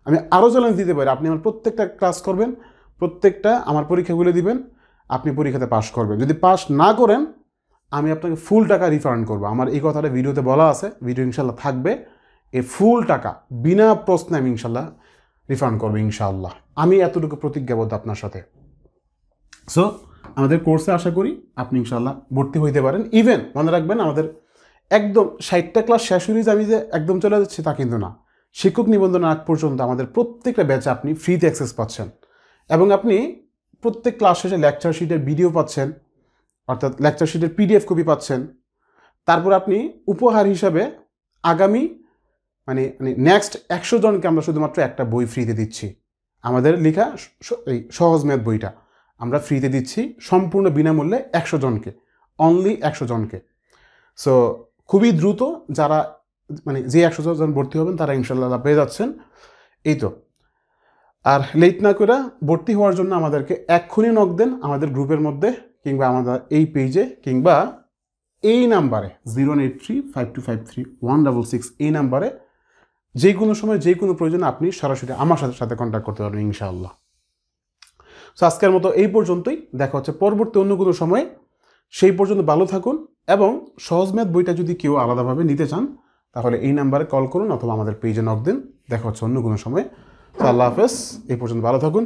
আমি আরও চ্যালেঞ্জ দিতে পারি। আপনি আমার প্রত্যেকটা ক্লাস করবেন, প্রত্যেকটা আমার পরীক্ষাগুলো দিবেন, আপনি পরীক্ষাতে পাশ করবেন। যদি পাশ না করেন আমি আপনাকে ফুল টাকা রিফান্ড করবো। আমার এই কথাটা ভিডিওতে বলা আছে, ভিডিও ইনশাল্লাহ থাকবে। এই ফুল টাকা বিনা প্রশ্নে আমি ইনশাল্লাহ রিফান্ড করবো ইনশাআল্লাহ। আমি এতটুকু প্রতিজ্ঞাবদ্ধ আপনার সাথে। সো আমাদের কোর্সে আশা করি আপনি ইনশাআল্লাহ ভর্তি হইতে পারেন। ইভেন মনে রাখবেন আমাদের একদম 60টা ক্লাস শেষ হয়ে আমি যে একদম চলে যাচ্ছি তা কিন্তু না। শিক্ষক নিবন্ধনের আগ পর্যন্ত আমাদের প্রত্যেকটা ব্যাচে আপনি ফ্রিতে অ্যাক্সেস পাচ্ছেন এবং আপনি প্রত্যেক ক্লাস শেষে লেকচার শিটের ভিডিও পাচ্ছেন, অর্থাৎ লেকচার শিটের পিডিএফ কপি পাচ্ছেন। তারপর আপনি উপহার হিসাবে আগামী মানে নেক্সট 100 জনকে আমরা শুধুমাত্র একটা বই ফ্রিতে দিচ্ছি। আমাদের লেখা এই সহজ ম্যাথ বইটা আমরা ফ্রিতে দিচ্ছি সম্পূর্ণ বিনামূল্যে 100 জনকে, অনলি 100 জনকে। সো খুবই দ্রুত যারা মানে যে 100 জন ভর্তি হবেন তারা ইনশাল্লাহ পেয়ে যাচ্ছেন। এই তো, আর লেট না করে ভর্তি হওয়ার জন্য আমাদেরকে এক্ষুনি নক দেন আমাদের গ্রুপের মধ্যে, কিংবা আমাদের এই পেজে, কিংবা এই নাম্বারে 0835253 166 এই নাম্বারে যে কোনো সময় যে কোনো প্রয়োজনে আপনি সরাসরি আমার সাথে কন্ট্যাক্ট করতে পারবেন ইনশাআল্লাহ। সো আজকের মতো এই পর্যন্তই, দেখা হচ্ছে পরবর্তী অন্য কোনো সময়ে। সেই পর্যন্ত ভালো থাকুন, এবং সহজ ম্যাথ বইটা যদি কেউ আলাদাভাবে নিতে চান তাহলে এই নাম্বারে কল করুন অথবা আমাদের পেজে নক দিন। দেখা হচ্ছে অন্য কোনো সময়। তো আল্লাহ হাফেজ, এই পর্যন্ত ভালো থাকুন।